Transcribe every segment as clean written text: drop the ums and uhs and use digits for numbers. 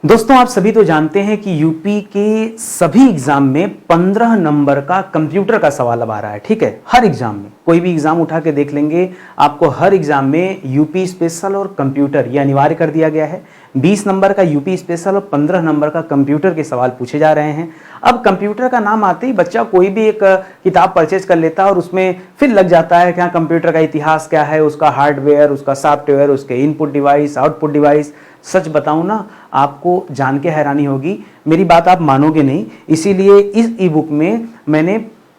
दोस्तों आप सभी तो जानते हैं कि यूपी के सभी एग्जाम में 15 नंबर का कंप्यूटर का सवाल अब आ रहा है। ठीक है, हर एग्जाम में कोई भी एग्जाम उठा के देख लेंगे, आपको हर एग्जाम में यूपी स्पेशल और कंप्यूटर ये अनिवार्य कर दिया गया है। 20 नंबर का यूपी स्पेशल और 15 नंबर का कंप्यूटर के सवाल पूछे जा रहे हैं। अब कंप्यूटर का नाम आते ही बच्चा कोई भी एक किताब परचेज कर लेता है और उसमें फिर लग जाता है कि हाँ कंप्यूटर का इतिहास क्या है, उसका हार्डवेयर, उसका सॉफ्टवेयर, उसके इनपुट डिवाइस, आउटपुट डिवाइस। सच बताऊं ना, आपको जान के हैरानी होगी, मेरी बात आप मानोगे नहीं। इसीलिए इस ई बुक में मैंने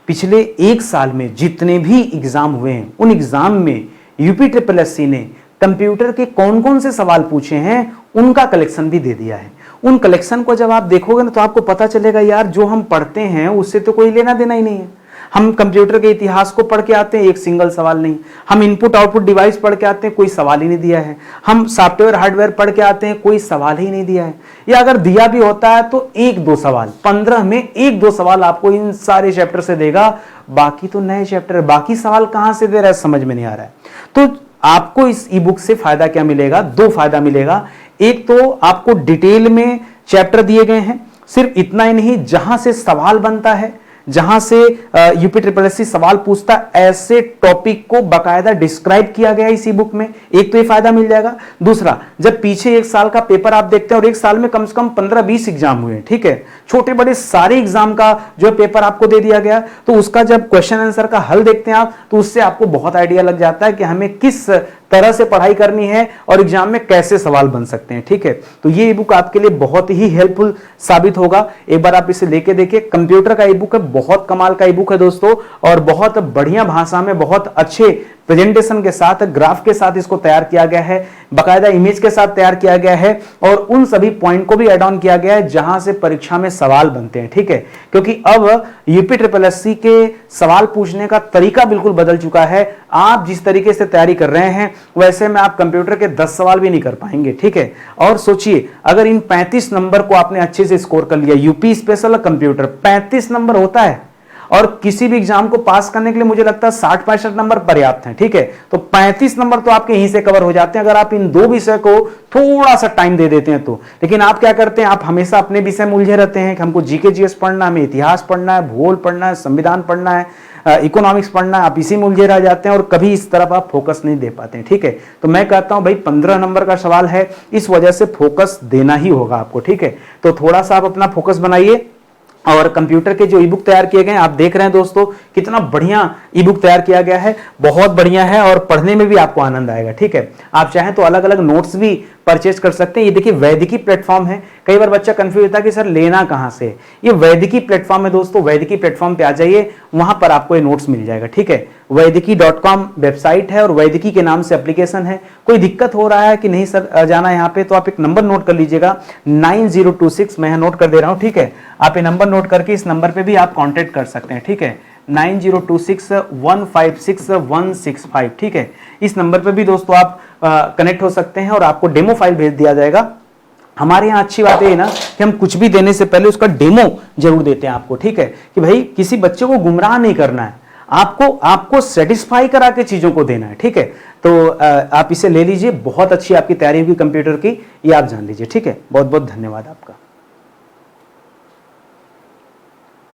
पिछले एक साल में जितने भी एग्जाम हुए हैं उन एग्जाम में यूपी SSSC ने कंप्यूटर के कौन कौन से सवाल पूछे हैं उनका कलेक्शन भी दे दिया है। उन कलेक्शन को जब आप देखोगे ना तो आपको पता चलेगा यार जो हम पढ़ते हैं उससे तो कोई लेना देना ही नहीं है। हम कंप्यूटर के इतिहास को पढ़ के आते हैं, एक सिंगल सवाल नहीं। हम इनपुट आउटपुट डिवाइस पढ़ के आते हैं, कोई सवाल ही नहीं दिया है। हम सॉफ्टवेयर हार्डवेयर पढ़ के आते हैं, कोई सवाल ही नहीं दिया है। या अगर दिया भी होता है तो एक दो सवाल, 15 में एक दो सवाल आपको इन सारे चैप्टर से देगा, बाकी तो नए चैप्टर, बाकी सवाल कहां से दे रहा है समझ में नहीं आ रहा है। तो आपको इस ई बुक से फायदा क्या मिलेगा? दो फायदा मिलेगा। एक तो आपको डिटेल में चैप्टर दिए गए हैं, सिर्फ इतना ही नहीं, जहां से सवाल बनता है, जहां से यूपी SSSC सवाल पूछता है, ऐसे टॉपिक को बकायदा डिस्क्राइब किया गया इसी बुक में। एक तो ये फायदा मिल जाएगा। दूसरा, जब पीछे एक साल का पेपर आप देखते हैं और एक साल में कम से कम 15-20 एग्जाम हुए, ठीक है, छोटे बड़े सारे एग्जाम का जो पेपर आपको दे दिया गया, तो उसका जब क्वेश्चन आंसर का हल देखते हैं आप, तो उससे आपको बहुत आइडिया लग जाता है कि हमें किस तरह से पढ़ाई करनी है और एग्जाम में कैसे सवाल बन सकते हैं। ठीक है, तो ये ई बुक आपके लिए बहुत ही हेल्पफुल साबित होगा। एक बार आप इसे लेके देखिए। कंप्यूटर का ई बुक है, बहुत कमाल का ई बुक है दोस्तों, और बहुत बढ़िया भाषा में, बहुत अच्छे प्रेजेंटेशन के साथ, ग्राफ के साथ इसको तैयार किया गया है, बकायदा इमेज के साथ तैयार किया गया है, और उन सभी पॉइंट को भी ऐड ऑन किया गया है जहां से परीक्षा में सवाल बनते हैं। ठीक है, क्योंकि अब यूपी SSSC के सवाल पूछने का तरीका बिल्कुल बदल चुका है। आप जिस तरीके से तैयारी कर रहे हैं वैसे में आप कंप्यूटर के 10 सवाल भी नहीं कर पाएंगे। ठीक है, और सोचिए अगर इन 35 नंबर को आपने अच्छे से स्कोर कर लिया, यूपी स्पेशल और कंप्यूटर 35 नंबर होता है, और किसी भी एग्जाम को पास करने के लिए मुझे लगता है 60-65 नंबर पर्याप्त हैं। ठीक है, तो 35 नंबर तो आपके यहीं से कवर हो जाते हैं अगर आप इन दो विषय को थोड़ा सा टाइम दे देते हैं तो। लेकिन आप क्या करते हैं, आप हमेशा अपने विषय में उलझे रहते हैं कि हमको जीके जीएस पढ़ना है, हमें इतिहास पढ़ना है, भूगोल पढ़ना है, संविधान पढ़ना है, इकोनॉमिक्स पढ़ना है, आप इसी में उलझे रह जाते हैं और कभी इस तरफ आप फोकस नहीं दे पाते हैं। ठीक है, तो मैं कहता हूं भाई 15 नंबर का सवाल है, इस वजह से फोकस देना ही होगा आपको। ठीक है, तो थोड़ा सा आप अपना फोकस बनाइए। और कंप्यूटर के जो ई बुक तैयार किए गए हैं, आप देख रहे हैं दोस्तों कितना बढ़िया ई बुक तैयार किया गया है, बहुत बढ़िया है और पढ़ने में भी आपको आनंद आएगा। ठीक है, आप चाहें तो अलग अलग नोट्स भी परचेज कर सकते हैं। ये देखिए वैदिकी प्लेटफॉर्म है। कई बार बच्चा कंफ्यूज होता है कि सर लेना कहां से, ये वैदिकी प्लेटफॉर्म है दोस्तों। वैदिकी प्लेटफॉर्म पे आ जाइए, वहां पर आपको ये नोट्स मिल जाएगा। ठीक है, वैदिकी.com वेबसाइट है और वैदिकी के नाम से एप्लीकेशन है। कोई दिक्कत हो रहा है कि नहीं सर जाना यहाँ पे, तो आप एक नंबर नोट कर लीजिएगा 9026, मैं नोट कर दे रहा हूँ। ठीक है, आप ये नंबर नोट करके इस नंबर पे भी आप कांटेक्ट कर सकते हैं। ठीक है, 9026156165। ठीक है, इस नंबर पे भी दोस्तों आप कनेक्ट हो सकते हैं और आपको डेमो फाइल भेज दिया जाएगा। हमारे यहाँ अच्छी बात है ना कि हम कुछ भी देने से पहले उसका डेमो जरूर देते हैं आपको। ठीक है, कि भाई किसी बच्चे को गुमराह नहीं करना है, आपको सेटिस्फाई करा के चीजों को देना है। ठीक है, तो आप इसे ले लीजिए, बहुत अच्छी आपकी तैयारी होगी कंप्यूटर की, ये आप जान लीजिए। ठीक है, बहुत बहुत धन्यवाद आपका।